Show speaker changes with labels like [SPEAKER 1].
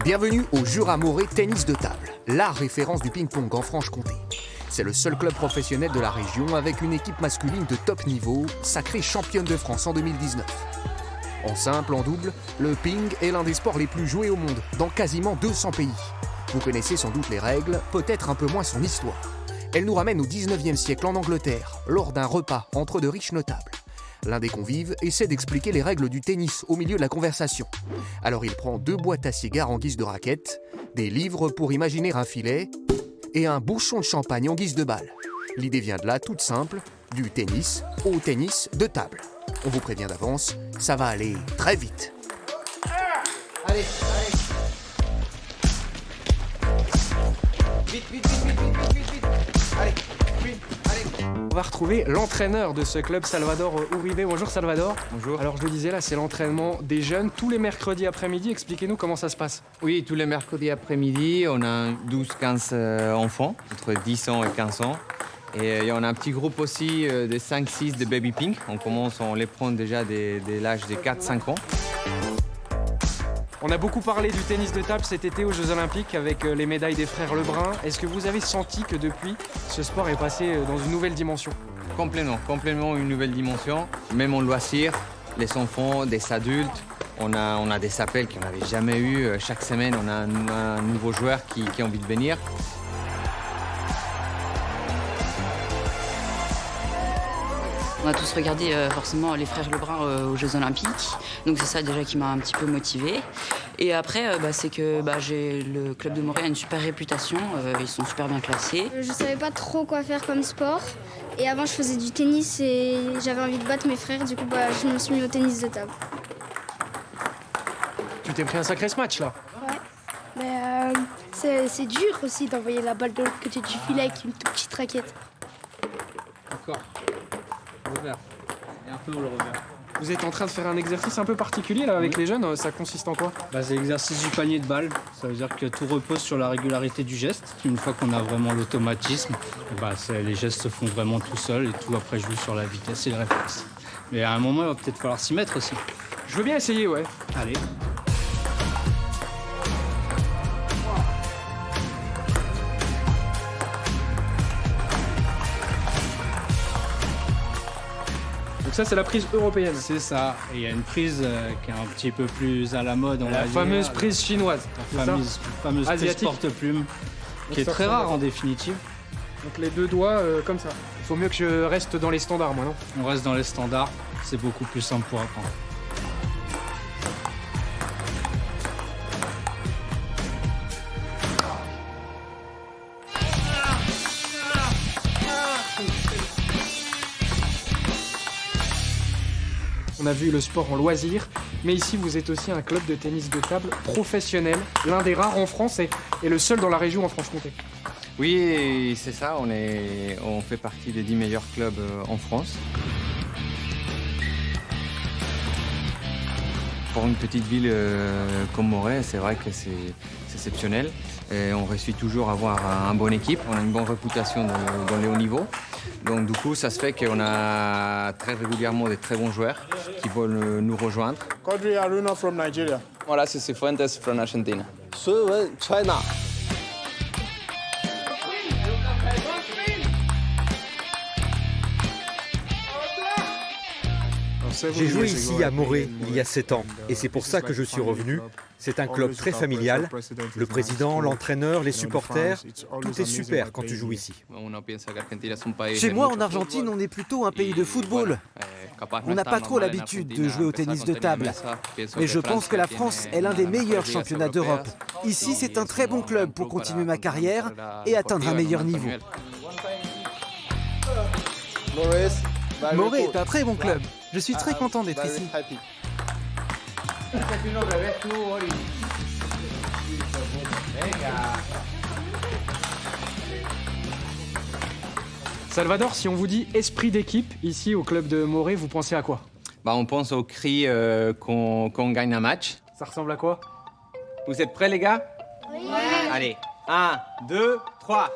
[SPEAKER 1] Bienvenue au Jura Moré Tennis de Table, la référence du ping-pong en Franche-Comté. C'est le seul club professionnel de la région avec une équipe masculine de top niveau, sacrée championne de France en 2019. En simple, en double, le ping est l'un des sports les plus joués au monde, dans quasiment 200 pays. Vous connaissez sans doute les règles, peut-être un peu moins son histoire. Elle nous ramène au 19e siècle en Angleterre, lors d'un repas entre de riches notables. L'un des convives essaie d'expliquer les règles du tennis au milieu de la conversation. Alors il prend 2 boîtes à cigares en guise de raquette, des livres pour imaginer un filet et un bouchon de champagne en guise de balle. L'idée vient de là, toute simple, du tennis au tennis de table. On vous prévient d'avance, ça va aller très vite.
[SPEAKER 2] Allez. Vite. Allez.
[SPEAKER 3] On va retrouver l'entraîneur de ce club, Salvador Uribe. Bonjour Salvador.
[SPEAKER 4] Bonjour.
[SPEAKER 3] Alors je le disais, là c'est l'entraînement des jeunes tous les mercredis après-midi. Expliquez-nous comment ça se passe.
[SPEAKER 4] Oui, tous les mercredis après-midi, on a 12-15 enfants, entre 10 ans et 15 ans. Et on a un petit groupe aussi de 5-6 de baby pink. On les prend déjà dès l'âge de 4-5 ans.
[SPEAKER 3] On a beaucoup parlé du tennis de table cet été aux Jeux Olympiques avec les médailles des frères Lebrun. Est-ce que vous avez senti que depuis, ce sport est passé dans une nouvelle dimension?
[SPEAKER 4] Complètement une nouvelle dimension. Même en loisir, les enfants, des adultes, on a des appels qu'on n'avait jamais eu. Chaque semaine, on a un nouveau joueur qui a envie de venir.
[SPEAKER 5] On a tous regardé forcément les frères Lebrun aux Jeux Olympiques, donc c'est ça déjà qui m'a un petit peu motivée. Et après, c'est que le club de Morée a une super réputation, ils sont super bien classés.
[SPEAKER 6] Je savais pas trop quoi faire comme sport, et avant je faisais du tennis et j'avais envie de battre mes frères, du coup je me suis mis au tennis de table.
[SPEAKER 3] Tu t'es pris un sacré match là.
[SPEAKER 7] Ouais, mais c'est dur aussi d'envoyer la balle de l'autre côté du filet avec une toute petite raquette.
[SPEAKER 2] D'accord. Revers. Et un peu dans le revers.
[SPEAKER 3] Vous êtes en train de faire un exercice un peu particulier là avec les jeunes, ça consiste en quoi?
[SPEAKER 8] C'est l'exercice du panier de balle. Ça veut dire que tout repose sur la régularité du geste. Une fois qu'on a vraiment l'automatisme, les gestes se font vraiment tout seuls et tout après joue sur la vitesse et le réflexe. Mais à un moment, il va peut-être falloir s'y mettre aussi.
[SPEAKER 3] Je veux bien essayer, ouais.
[SPEAKER 8] Allez.
[SPEAKER 3] Donc ça, c'est la prise européenne.
[SPEAKER 8] C'est ça. Et il y a une prise qui est un petit peu plus à la mode.
[SPEAKER 3] La fameuse prise chinoise.
[SPEAKER 8] La fameuse prise
[SPEAKER 3] Asiatique.
[SPEAKER 8] porte-plume, qui est très rare en définitive.
[SPEAKER 3] Donc les 2 doigts comme ça. Il faut mieux que je reste dans les standards, moi, non?
[SPEAKER 8] On reste dans les standards, c'est beaucoup plus simple pour apprendre.
[SPEAKER 3] On a vu le sport en loisir, mais ici vous êtes aussi un club de tennis de table professionnel, l'un des rares en France et le seul dans la région en Franche-Comté.
[SPEAKER 4] Oui, c'est ça, on fait partie des 10 meilleurs clubs en France. Pour une petite ville comme Morée, c'est vrai que c'est exceptionnel. Et on réussit toujours à avoir une bonne équipe, on a une bonne réputation dans les hauts niveaux. Donc du coup, ça se fait qu'on a très régulièrement des très bons joueurs qui veulent nous rejoindre.
[SPEAKER 9] Quadri Aruna from Nigeria.
[SPEAKER 10] Hola, c'est Cifuentes from Argentina.
[SPEAKER 9] China.
[SPEAKER 11] J'ai joué ici à Morée il y a 7 ans et c'est pour ça que je suis revenu. C'est un club très familial. Le président, l'entraîneur, les supporters, tout est super quand tu joues ici.
[SPEAKER 12] Chez moi en Argentine, on est plutôt un pays de football. On n'a pas trop l'habitude de jouer au tennis de table. Mais je pense que la France est l'un des meilleurs championnats d'Europe. Ici, c'est un très bon club pour continuer ma carrière et atteindre un meilleur niveau.
[SPEAKER 13] Morée est un très bon club. Je suis très content d'être ici.
[SPEAKER 3] Salvador, si on vous dit esprit d'équipe ici au club de Morée, vous pensez à quoi?
[SPEAKER 4] On pense au cri qu'on gagne un match.
[SPEAKER 3] Ça ressemble à quoi?
[SPEAKER 4] Vous êtes prêts les gars?
[SPEAKER 6] Oui.
[SPEAKER 4] Allez, 1, 2, 3.